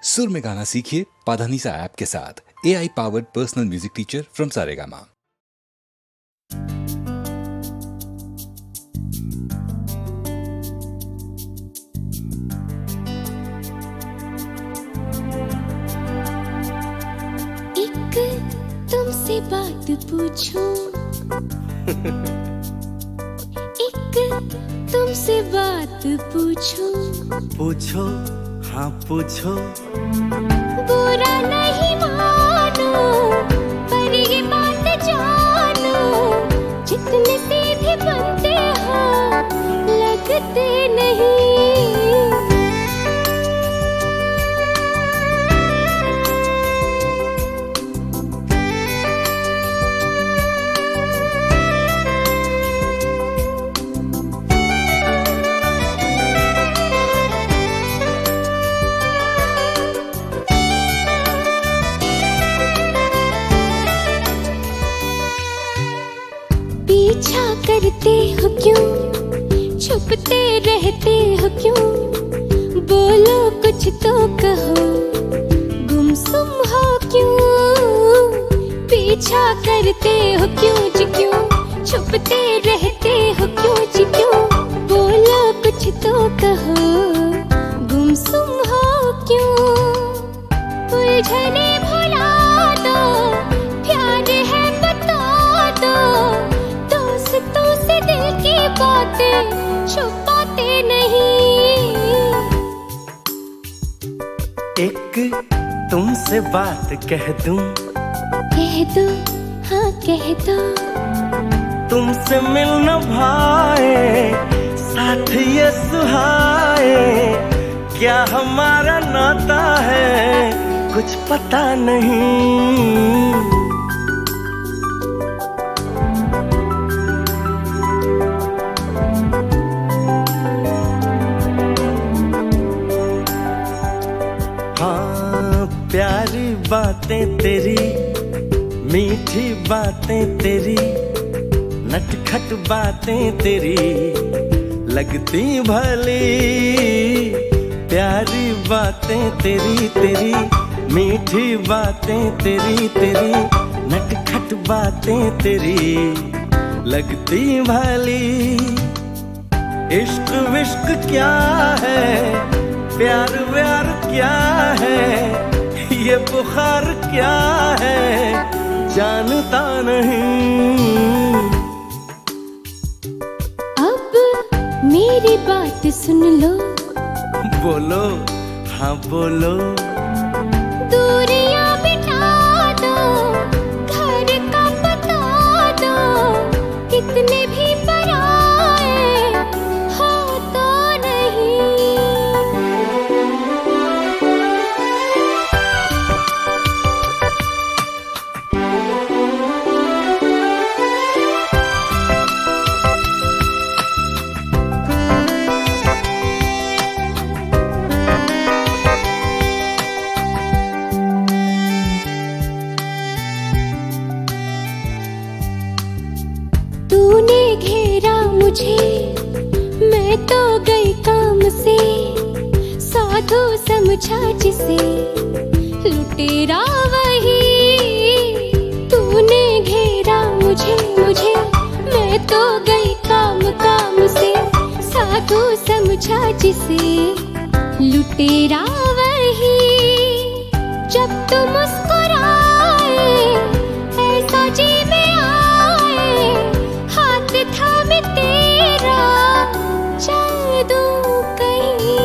सुर में गाना सीखिए पाधानीसा ऐप के साथ। AI powered personal music teacher from Saregama. एक तुमसे बात पूछूं, एक तुमसे बात पूछूं। पूछो, हाँ पूछो। बुरा नहीं मानो पर ये बात जानो, जितने सीधे बनते हो लगते नहीं। पीछा करते हो क्यों, छुपते रहते हो क्यों, बोलो कुछ तो कहो, गुमसुम हो क्यों। पीछा करते हो क्यों जी क्यों, छुपते रहते हो क्यों जी क्यों, बोलो कुछ तो कहो, गुमसुम हो क्यों। उलझने भुला दो, प्यार है बता दो, दोस्तों से दिल की बातें छुपाते नहीं। एक तुमसे बात कह दूं, कह दो, हाँ कह दो। तुमसे मिल न भाए, साथ ये सुहाए, क्या हमारा नाता है कुछ पता नहीं। हाँ प्यारी बातें तेरी, मीठी बातें तेरी, नटखट बातें तेरी लगती भली। प्यारी बातें तेरी तेरी, मीठी बातें तेरी तेरी, नटखट बातें तेरी लगती भली। इश्क विश्क क्या है, प्यार व्यार क्या है, ये बुखार क्या है जानता नहीं। अब मेरी बात सुन लो, बोलो, हाँ बोलो। दूरियां मिटा दो, घर का बता दो, कितने भी पराए हो तो नहीं। तूने घेरा मुझे, मैं तो गई काम से, साधु समझा जिसे लुटेरा वही। तूने घेरा मुझे मुझे, मैं तो गई काम से, साधु समझा जिसे लुटेरा वही। जब तुम मुस्कुराए ऐसा जी में आए, हाथ थामे तेरा चल दूं कहीं।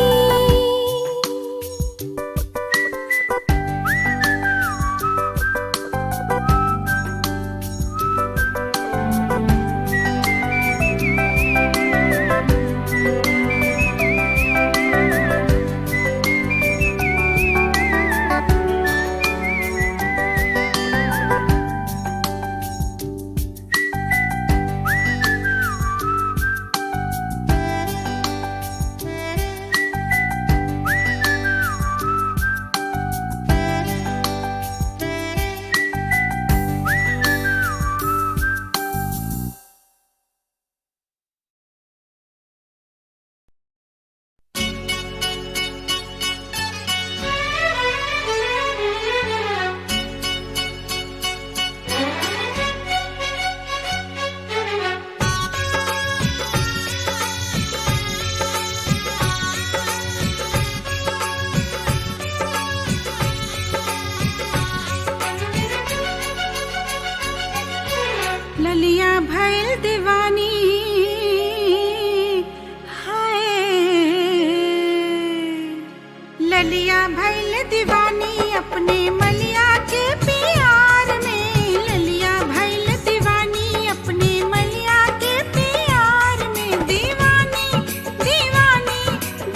भैल दीवानी अपने मलिया के प्यार में, ललिया भैल दीवानी अपने मलिया के प्यार में, दीवानी दीवानी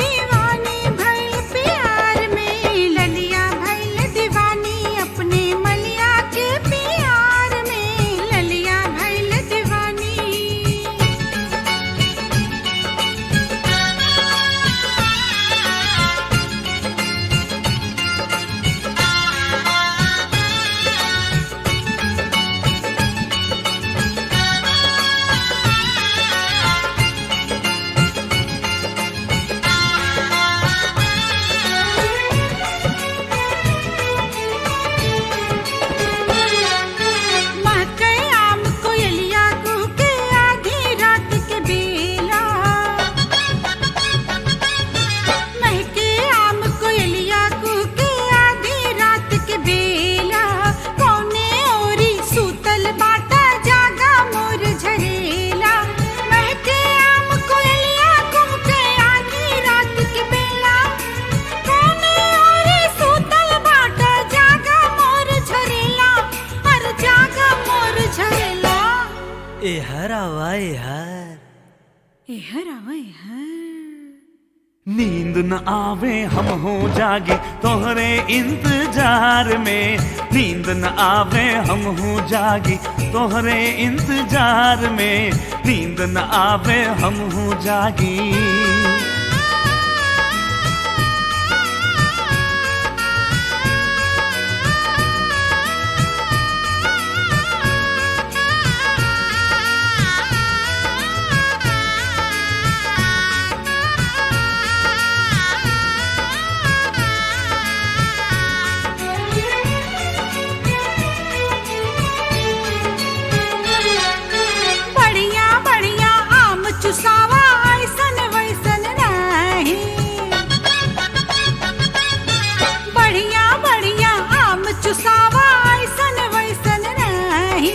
दीवानी भैल प्यार में, ललिया भैल दीवानी अपने मलिया के प्यार में, ललिया भैल दीवानी। महके आम कोयलिया कूके आधी रात के बेला, महके आम कोयलिया कूके आधी रात के बेला, कौने ओरी सूतल बाटा जागा मोर झरेला, महके आम कोयलिया कूके आधी रात के बेला, कौने ओरी सूतल बाटा जागा मोर झरेला, हर जागा मोर झरेला। ए हर आवा ए हर, एहर आवा एहर, नींद न आवे हम हो जागे तोहरे इंतजार में, नींद न आवे हम हो जागे तोहरे इंतजार में, नींद न आवे हम हो जागी। बढ़िया बढ़िया आम चुसावा ऐसन वैसन नाही, बढ़िया बढ़िया आम चुसावा ऐसन वैसन नाही,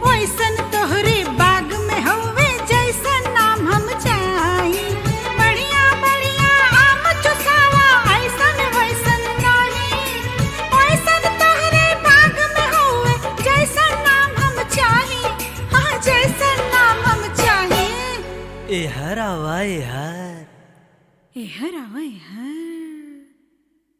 वैसन तोहरे बाग में हवे जैसन नाम हम चाही, बढ़िया बढ़िया आम चुसावा ऐसन वैसन नाही, वैसन तोहरे बाग में हवे जैसन नाम हम चाही, हाँ जैसन नाम हम चाही। ए हर आवा ए हर, एहर आवा एहर,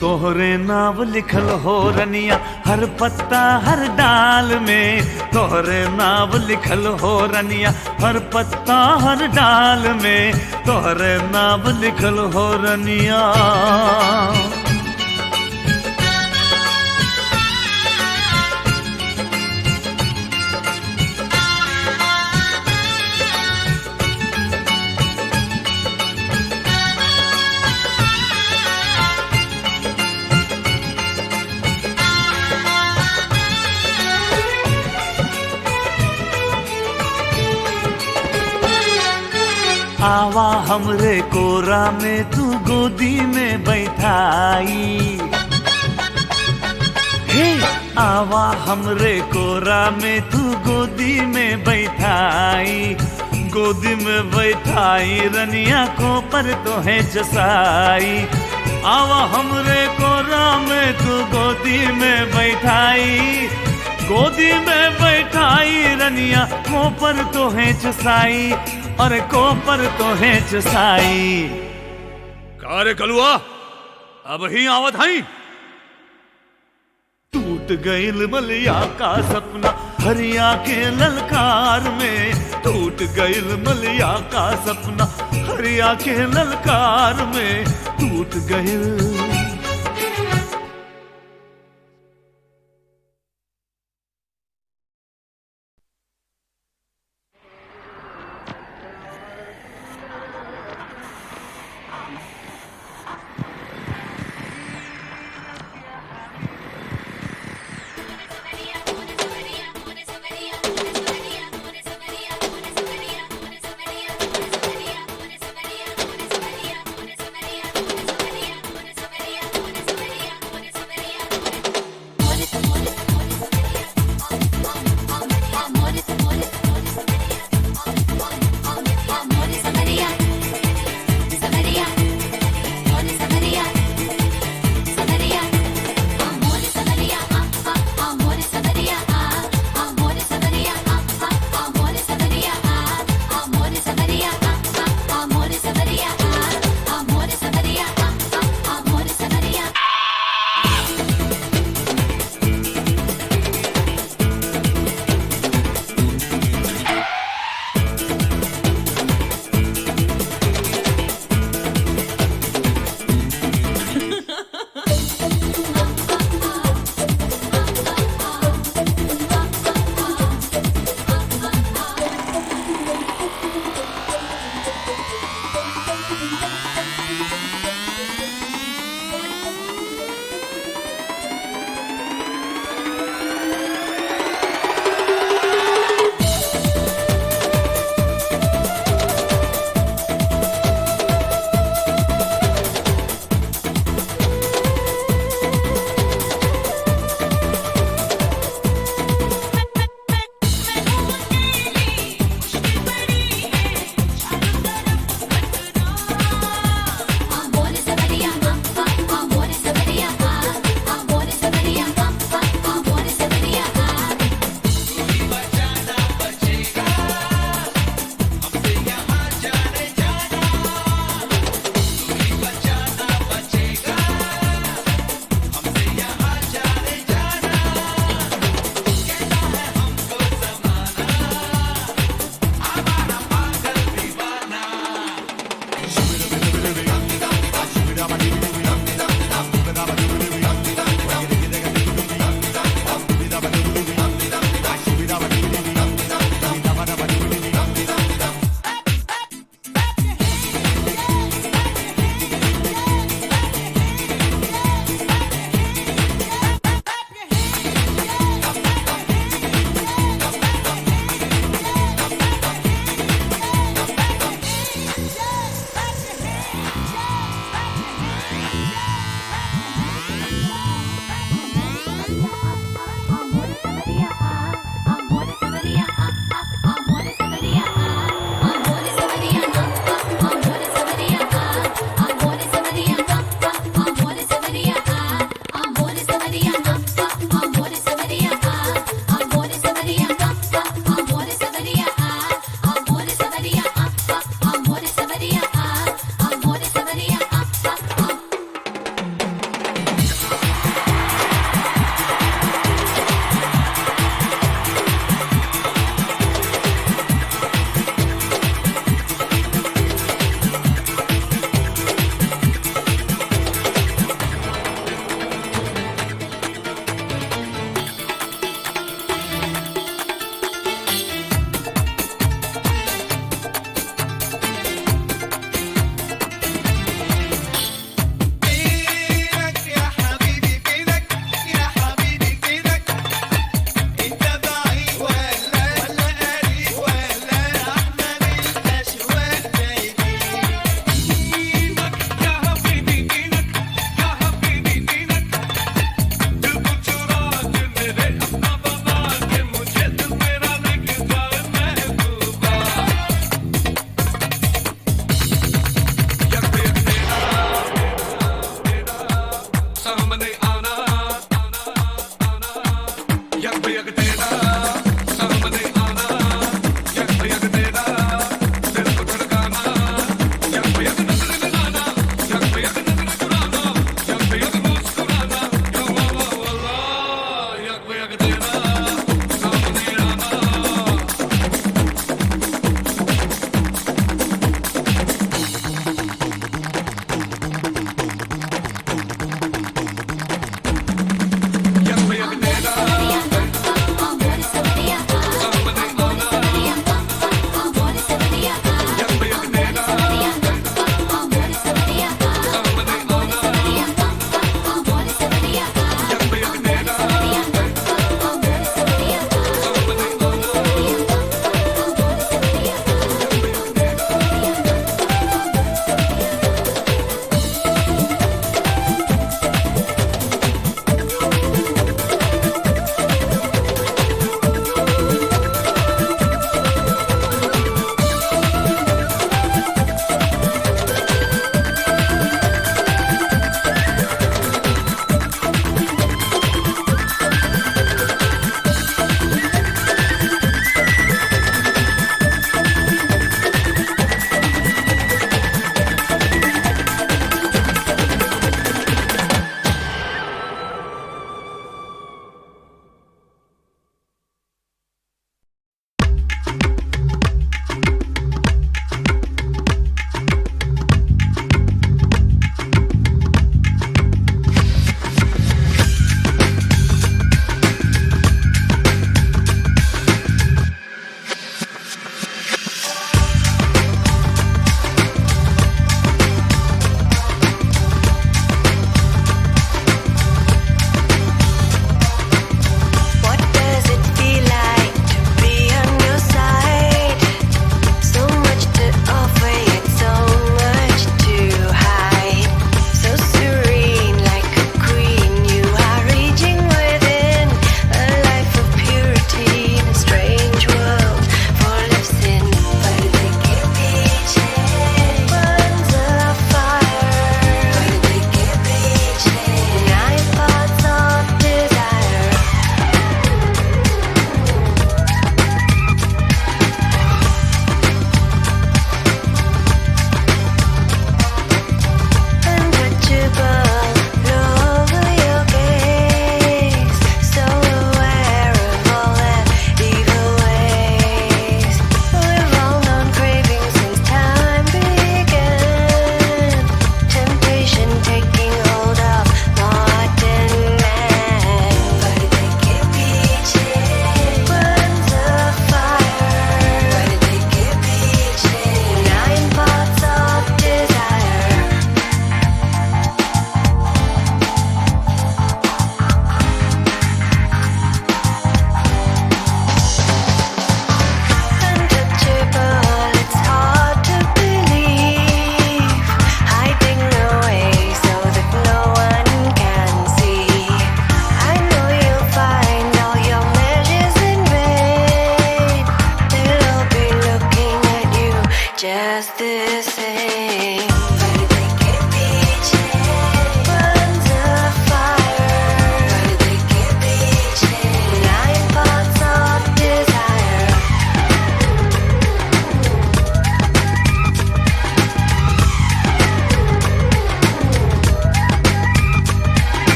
तोहरे नाव लिखल हो रनिया हर पत्ता हर डाल में, तोहरे नाव लिखल हो रनिया हर पत्ता हर डाल में, तोहरे नाव लिखल हो रनिया। आवा हमरे कोरा में तू गोदी में बैठाई, हे आवा हमरे कोरा में तू गोदी में बैठाई, गोदी में बैठाई रनिया को पर तो है जसाई, आवा हमरे कोरा में तू गोदी में बैठाई, गोदी में बैठाई रनिया को पर तो है जसाई, और को पर तो है जसाई। कारे कलुआ अब ही आवत हई। टूट गईल मलिया का सपना हरिया के ललकार में, टूट गईल मलिया का सपना हरिया के ललकार में, टूट गईल।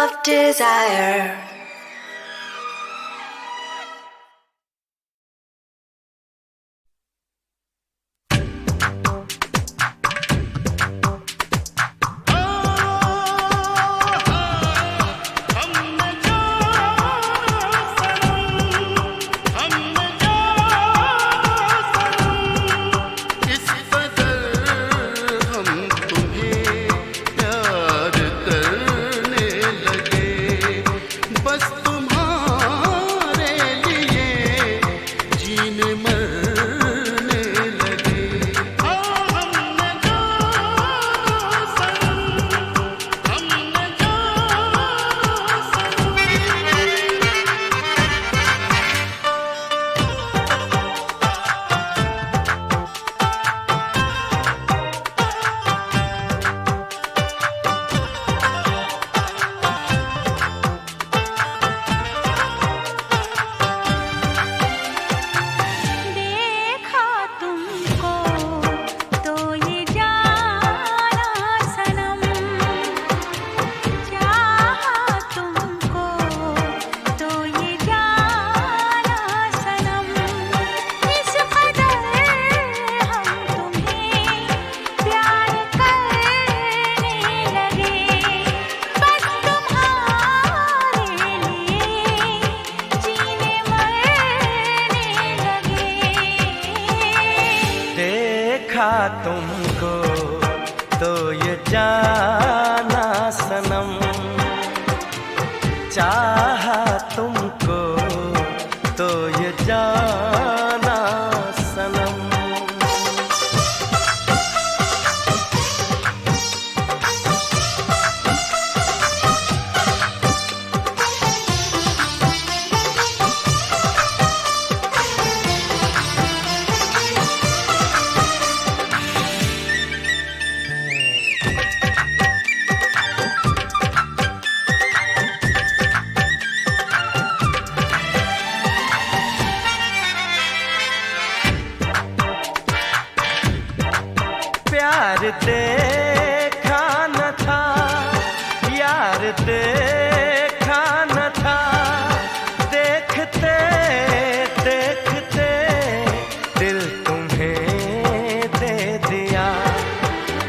of desire. तुमको तो ये जाना सनम, चाहा तुमको तो ये जाना सनम। प्यार देखा न था यार, देखा न था, देखते देखते दिल तुम्हें दे दिया।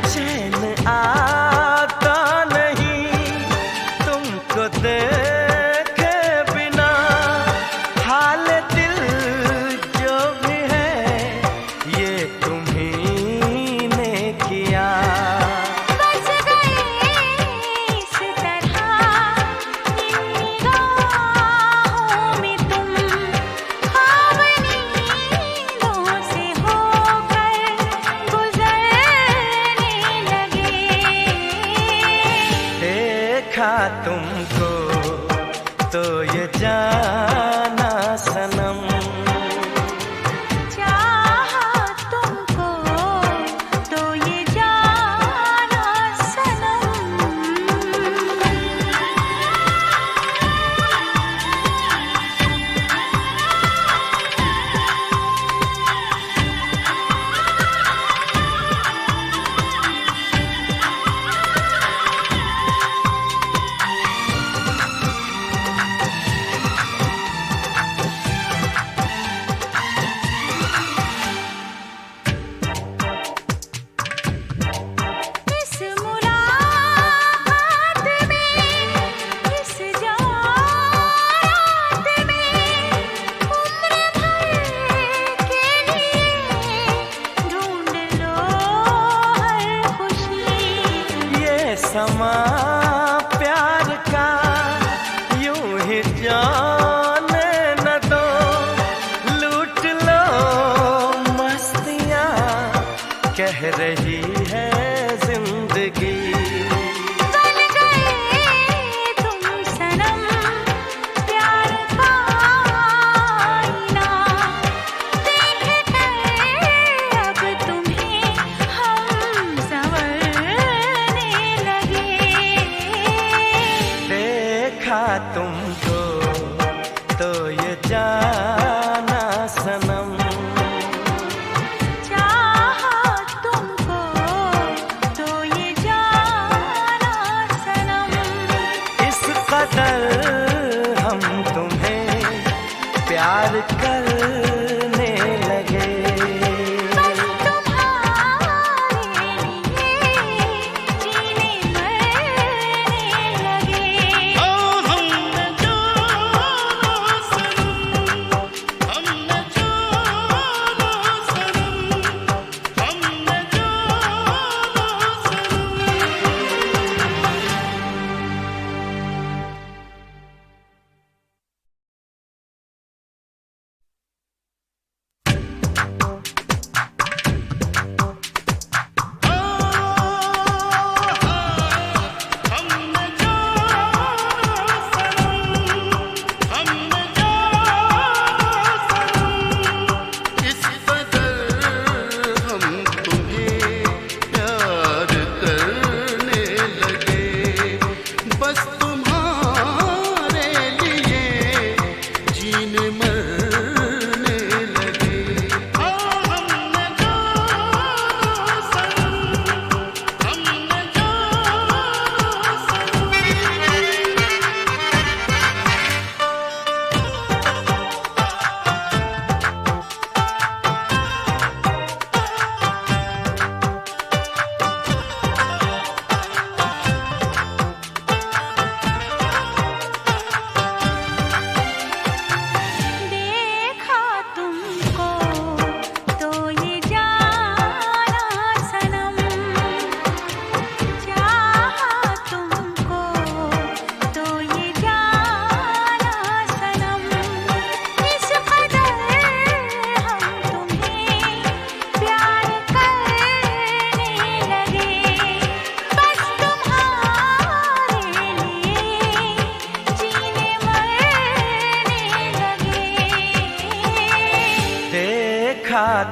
चैन आता नहीं तुमको देखे बिना, हाल दिल जो भी है ये तुम्हीं ने किया। बस गए इस तरह इन निगाहों में तुम, ख्वाब नींदों से होकर गुजरने लगे। देखा तुमको तो ये जाना सनम, चाहा तुमको तो ये जाना सनम। इस मुलाकात में, इस जात में, उम्र भर के लिए ढूंढ लो हर खुशी। ये समा प्यार का यूं ही जाने न दो, लूट लो मस्तियाँ कह रही है जिंदगी। बन गए तुम सनम प्यार का आईना, देख कर अब तुम्हें हम संवरने लगे।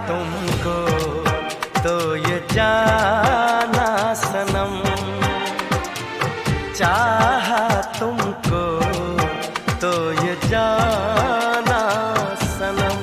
तुमको तो ये जाना सनम, चाहा तुमको तो ये जाना सनम।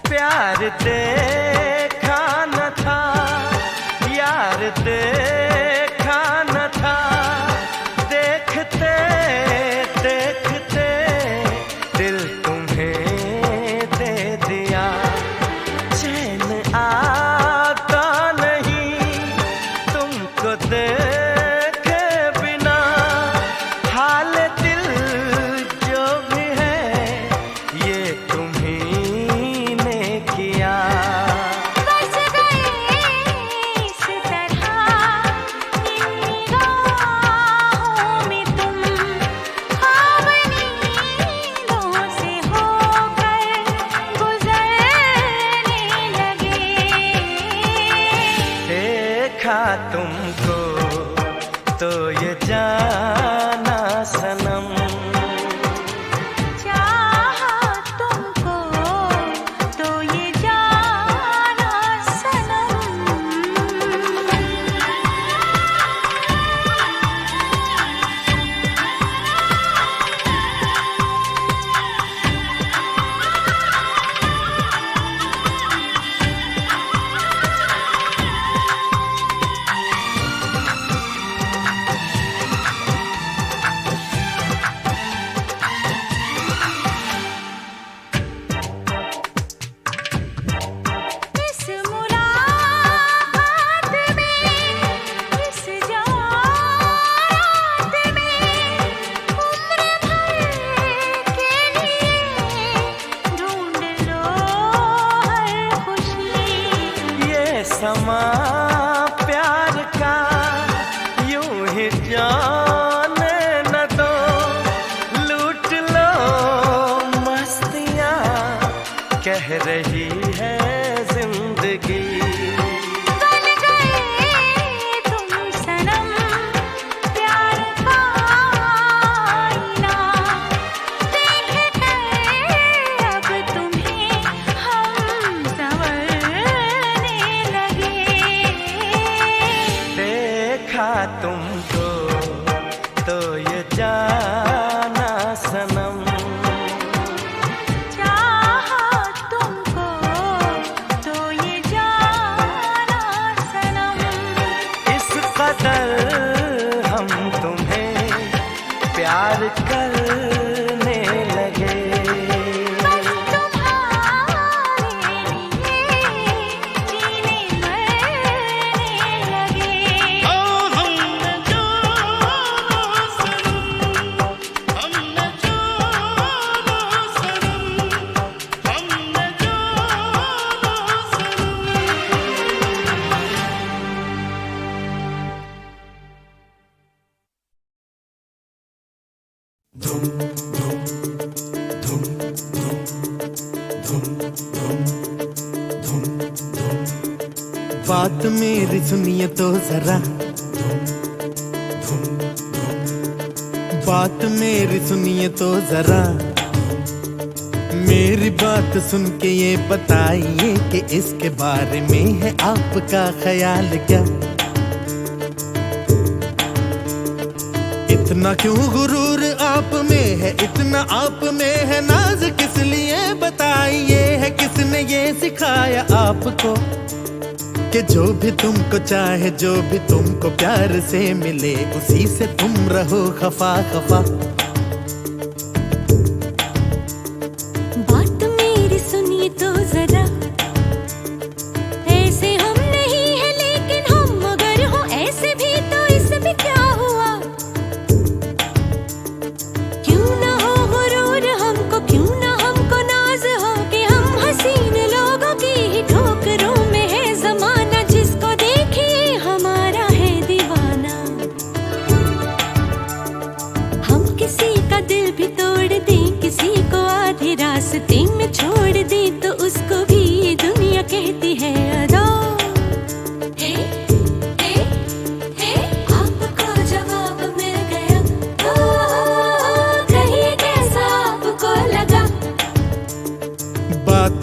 प्यार देखा न था यार, देखा न था, देखते देखते दिल तुम्हें दे दिया। चैन आता नहीं तुमको देखे बिना, हाल दिल जो भी है ये तुम्हीं ने किया। बस गए इस तरह इन निगाहों में तुम, ख्वाब नींदों से होकर गुजरने लगे। देखा तुमको तो ये जाना सनम, चाहा तुमको तो ये जाना सनम। इस मुलाकात में, इस जात में, उम्र भर के लिए ढूंढ लो हर खुशी। ये समा प्यार का यूं ही जाने न दो, लूट लो मस्तियाँ कह रही है जिंदगी। बन गए तुम सनम प्यार का आईना, देख कर अब तुम्हें हम संवरने लगे। देखा तुमको तो ये जाना सनम, चाहा तुमको तो ये जाना सनम। इस कदर हम तुम्हें प्यार करने लगे। बस तुम्हारे लिए जीने मरने लगे। बात मेरी सुनिए तो जरा, बात मेरी सुनिए तो जरा, मेरी बात सुन के ये बताइए कि इसके बारे में है आपका ख्याल क्या। इतना क्यों गुरूर आप में है, इतना आप में है नाज किस लिए बताइए, है किसने ये सिखाया आपको कि जो भी तुमको चाहे, जो भी तुमको प्यार से मिले, उसी से तुम रहो खफा खफा। बात मेरी सुनिए तो जरा, ऐसे हम नहीं है लेकिन हम अगर हो ऐसे भी तो इसमें क्या हुआ। क्यों ना हो गुरूर हमको, क्यों ना हमको नाज हो कि हम हंस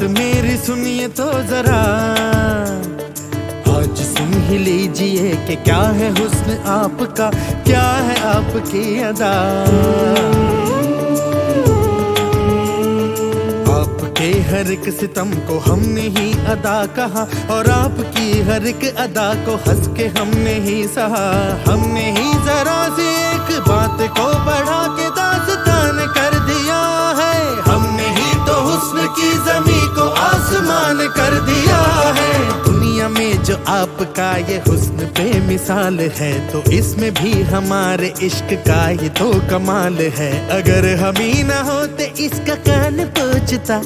बात मेरी सुनिए तो जरा, आज सुन ही लीजिए कि क्या है हुस्न आपका, क्या है आपकी अदा। आपके हर एक सितम को हमने ही अदा कहा, और आपकी हर एक अदा को हंस के हमने ही सहा। हमने ही जरा सी एक बात को बढ़ा के दास्तान कर दिया है, हमने ही तो हुस्न की ज़मीं को आसमान कर दिया है। दुनिया में जो आपका ये हुस्न बेमिसाल है, तो इसमें भी हमारे इश्क का ये तो कमाल है। अगर हम ही ना होते इसका कान पूछता,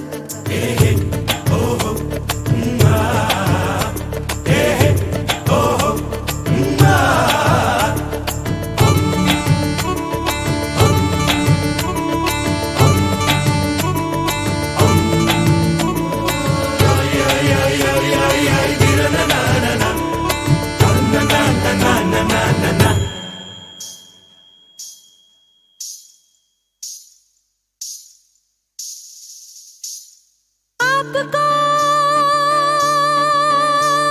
आपको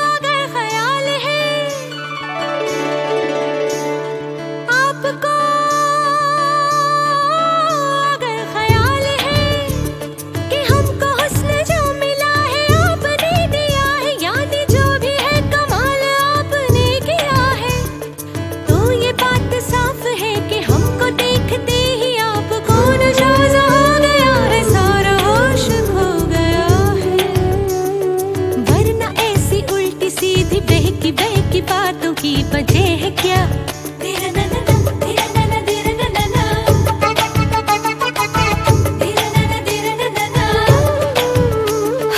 अगर ख्याल है, आपको अगर ख्याल है कि हमको हुस्न जो मिला है आपने दिया है, यानी जो भी है कमाल आपने किया है, तो ये बात साफ है कि हमको देखते ही आपको नशा हो गया है, सारा होश खो गया है। वरना ऐसी उल्टी सीधी बहकी बहकी बातों की वजह है क्या? तेरा नैना तेरा नैना तेरा नैना, तेरा नैना तेरा नैना,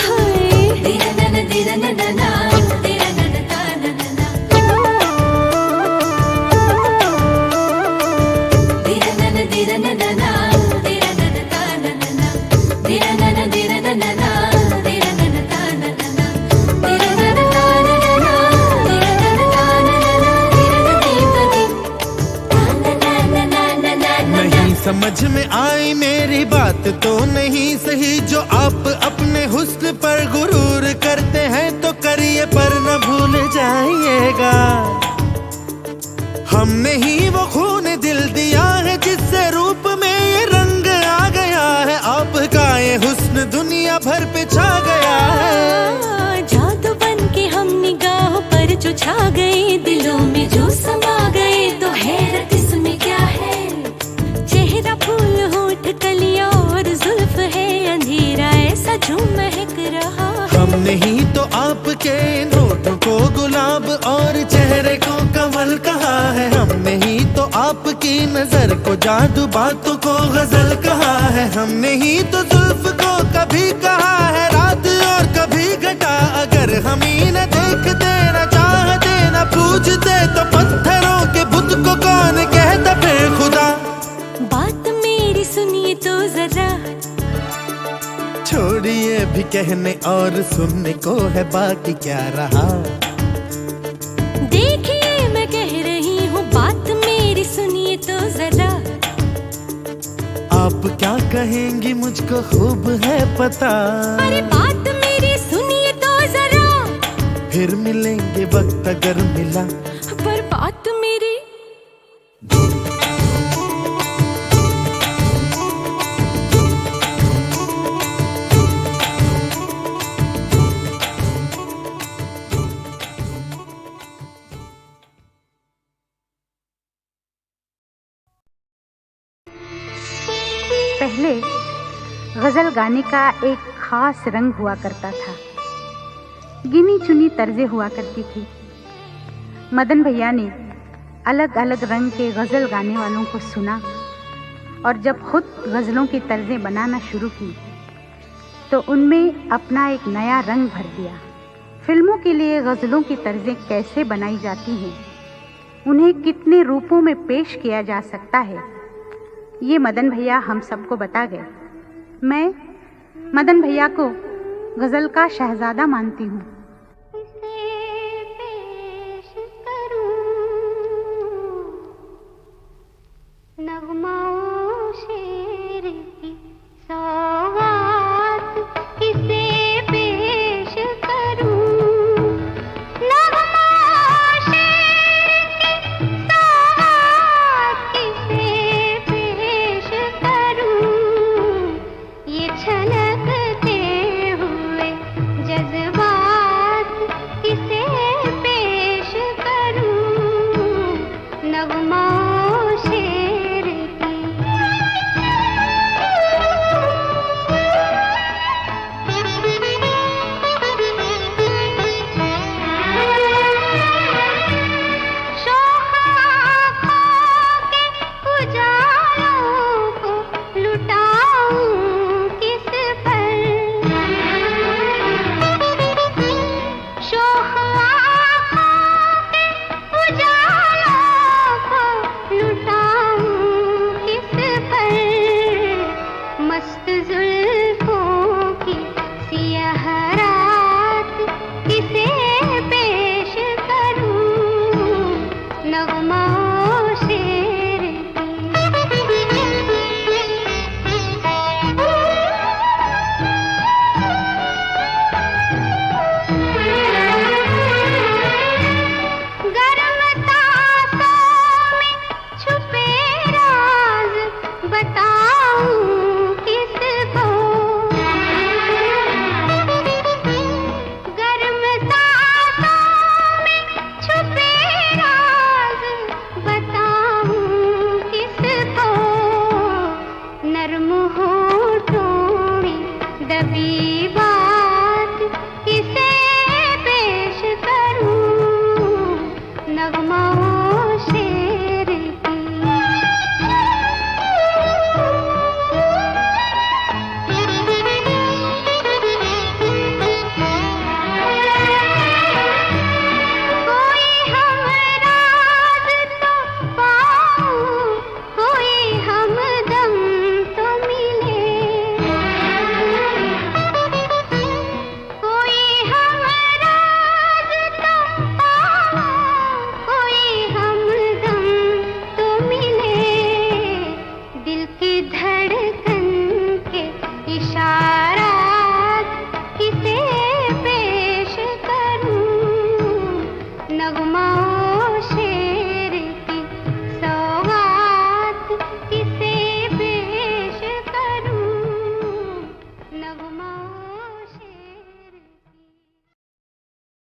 हाय तेरा नैना तेरा नैना, तेरा नैना ताना नैना, तेरा नैना तेरा नैना, तेरा नैना ताना नैना, तेरा नैना तेरा नैना, तेरा नैना ताना नैना, तेरा नैना ताना नैना, तेरा नैना ताना नैना, तेरा नैना नहीं समझ में आई मेरी बात तो नहीं सही, जो आप अपने हुस्न पर गुरूर करते हैं तो करिए पर न भूल जाइएगा। हमने ही वो खून दिल दिया है जिससे रूप में ये रंग आ गया है, आपका ये हुस्न दुनिया भर पे छा गया है। जादू बन के हम निगाहों पर जो छा गए, दिलों में जो समा गए, तो हैरत इसमें क्या है? चेहरा फूल होठ कलियां और जुल्फ है अंधेरा ऐसा जो महक रहा है। हमने ही तो आपके होठों को गुलाब और चेहरे को कमल कहा है, हमने ही तो आपकी नजर को जादू बातों को गजल कहा है। हमने ही तो जुल्फ को कभी कहा है रात और कभी घटा, अगर हम ही न देखते न चाहते न पूछते, तो पत्थरों के बुत को कौन कहता फिर खुदा। बात मेरी सुनिए तो जरा, छोड़िए भी कहने और सुनने को है बाकी क्या रहा। देखिए मैं कह रही हूँ बात मेरी सुनिए तो जरा, आप क्या कहेंगी मुझको खूब है पता। अरे बात मेरी सुनिए तो जरा, फिर मिलेंगे वक्त अगर मिला, पर बात मेरी पहले गज़ल गाने का एक खास रंग हुआ करता था, गिनी चुनी तर्जें हुआ करती थी। मदन भैया ने अलग अलग रंग के गज़ल गाने वालों को सुना, और जब खुद गज़लों की तर्जें बनाना शुरू की तो उनमें अपना एक नया रंग भर दिया। फिल्मों के लिए गज़लों की तर्जें कैसे बनाई जाती हैं, उन्हें कितने रूपों में पेश किया जा सकता है, ये मदन भैया हम सबको बता गए। मैं मदन भैया को गज़ल का शहज़ादा मानती हूँ। नगमाओ शेर की सौगात किसे नगमा